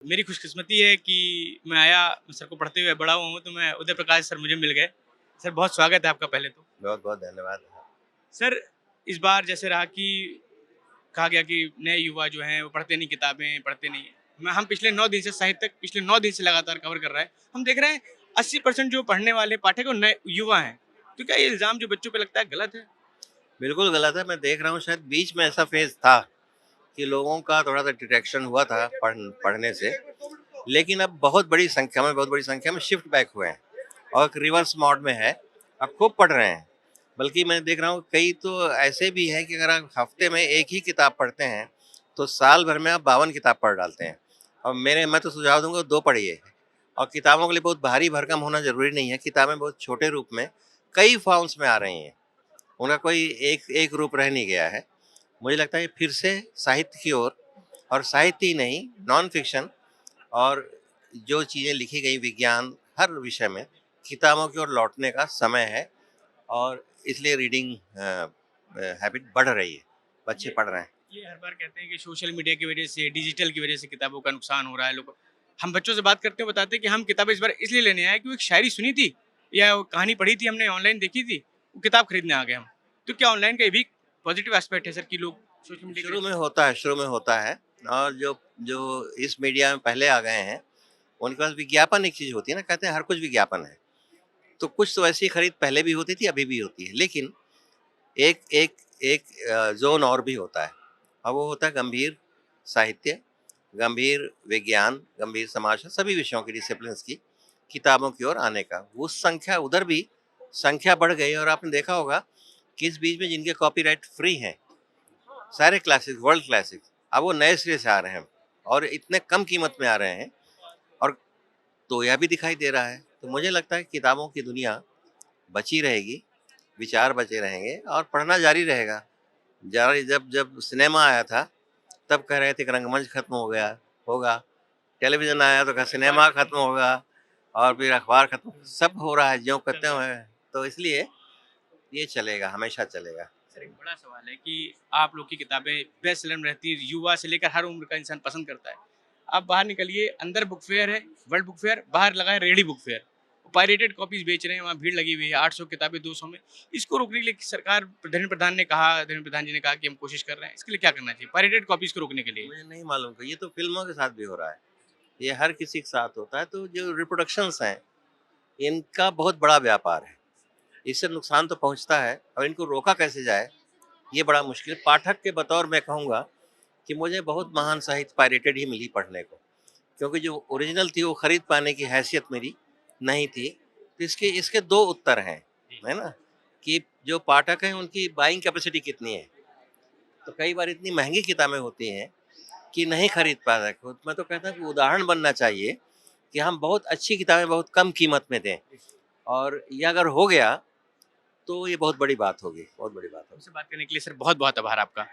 मेरी खुशकिस्मती है कि मैं आया, सर को पढ़ते हुए बड़ा हुआ हूँ, तो मैं उदय प्रकाश सर मुझे मिल गए। सर बहुत स्वागत है आपका पहले तो। बहुत बहुत धन्यवाद। सर इस बार जैसे रहा कि कहा गया कि नए युवा जो हैं वो पढ़ते नहीं, किताबें पढ़ते नहीं हैं। हम पिछले 9 दिन से साहित्य पिछले 9 दिन से लगातार कवर कर रहा है। हम देख रहे हैं 80% जो पढ़ने वाले पाठक वो नए युवा हैं। तो क्या ये इल्ज़ाम जो बच्चों पे लगता है गलत है? बिल्कुल गलत है। मैं देख रहा हूँ शायद बीच में ऐसा फेज़ था कि लोगों का थोड़ा-सा डिट्रैक्शन हुआ था पढ़ने से। लेकिन अब बहुत बड़ी संख्या में शिफ्ट बैक हुए हैं और एक रिवर्स मोड में है। अब खूब पढ़ रहे हैं। बल्कि मैं देख रहा हूँ कई तो ऐसे भी हैं कि अगर आप हफ्ते में एक ही किताब पढ़ते हैं, तो साल भर में आप 52 किताब पढ़ डालते हैं। और मैं तो सुझाव दूँगा 2 पढ़िए। और किताबों के लिए बहुत भारी भरकम होना ज़रूरी नहीं है। किताबें बहुत छोटे रूप में कई फ़ॉर्म्स में आ रही हैं। उनका कोई एक एक रूप रह नहीं गया है। मुझे लगता है फिर से साहित्य की ओर, और साहित्य ही नहीं, नॉन फिक्शन और जो चीज़ें लिखी गई विज्ञान हर विषय में किताबों की ओर लौटने का समय है। और इसलिए रीडिंग हैबिट बढ़ रही है, बच्चे ये पढ़ रहे हैं। ये हर बार कहते हैं कि सोशल मीडिया की वजह से, डिजिटल की वजह से किताबों का नुकसान हो रहा है लोगों। हम बच्चों से बात करते हैं, बताते हैं कि हम किताबें इस बार इसलिए लेने आए कि वो एक शायरी सुनी थी या वो कहानी पढ़ी थी हमने, ऑनलाइन देखी थी, वो किताब खरीदने आ गए हम। तो क्या ऑनलाइन का ये भी पॉजिटिव एस्पेक्ट है सर कि लोग सोशल मीडिया की वजह से? शुरू में होता है। और जो जो इस मीडिया में पहले आ गए हैं, उनके पास विज्ञापन एक चीज़ होती है ना, कहते हैं हर कुछ विज्ञापन है। तो कुछ तो ऐसी खरीद पहले भी होती थी, अभी भी होती है। लेकिन एक एक एक ज़ोन और भी होता है, और वो होता है गंभीर साहित्य, गंभीर विज्ञान, गंभीर समाज, सभी विषयों की डिसिप्लिन्स की किताबों की ओर आने का। वो संख्या उधर भी संख्या बढ़ गई। और आपने देखा होगा कि इस बीच में जिनके कॉपीराइट फ्री हैं, सारे क्लासिक, वर्ल्ड क्लासिक, अब वो नए सिरे से आ रहे हैं और इतने कम कीमत में आ रहे हैं। और तो यह भी दिखाई दे रहा है। तो मुझे लगता है किताबों की दुनिया बची रहेगी, विचार बचे रहेंगे और पढ़ना जारी रहेगा। जारी जब जब सिनेमा आया था, तब कह रहे थे कि रंगमंच खत्म हो गया होगा। टेलीविज़न आया तो कहा सिनेमा खत्म होगा, और फिर अखबार खत्म, सब हो रहा है ज्यों कहते हुए। तो इसलिए ये चलेगा, हमेशा चलेगा। सर एक बड़ा सवाल है कि आप लोग की किताबें बेस्ट सेलर में रहती है, युवा से लेकर हर उम्र का इंसान पसंद करता है। आप बाहर निकलिए, अंदर बुक फेयर है, वर्ल्ड बुक फेयर, बाहर लगा है ready book fair. Pirated copies बेच रहे हैं, वहाँ भीड़ लगी हुई है, 800 किताबें 200 में। इसको रोकने के लिए सरकार, धर्मेंद्र प्रधान ने कहा, धर्मेंद्र प्रधान जी ने कहा कि हम कोशिश कर रहे हैं। इसके लिए क्या करना चाहिए पायरेटेड कॉपीज को रोकने के लिए? मुझे नहीं मालूम कि ये तो फ़िल्मों के साथ भी हो रहा है। ये हर किसी के साथ होता है। तो जो रिप्रोडक्शंस हैं, इनका बहुत बड़ा व्यापार है। इससे नुकसान तो पहुँचता है, और इनको रोका कैसे जाए, ये बड़ा मुश्किल। पाठक के बतौर मैं कहूँगा कि मुझे बहुत महान साहित्य पायरेटेड ही मिली पढ़ने को, क्योंकि जो ओरिजिनल थी वो खरीद पाने की हैसियत मेरी नहीं थी। तो इसके इसके 2 उत्तर हैं, है ना? कि जो पाठक हैं उनकी बाइंग कैपेसिटी कितनी है। तो कई बार इतनी महँगी किताबें होती हैं कि नहीं खरीद पा रहे। तो मैं तो कहता हूँ कि उदाहरण बनना चाहिए कि हम बहुत अच्छी किताबें बहुत कम कीमत में दें, और ये अगर हो गया तो ये बहुत बड़ी बात होगी, बहुत बड़ी बात होगी। हमसे बात करने के लिए सर बहुत बहुत आभार आपका।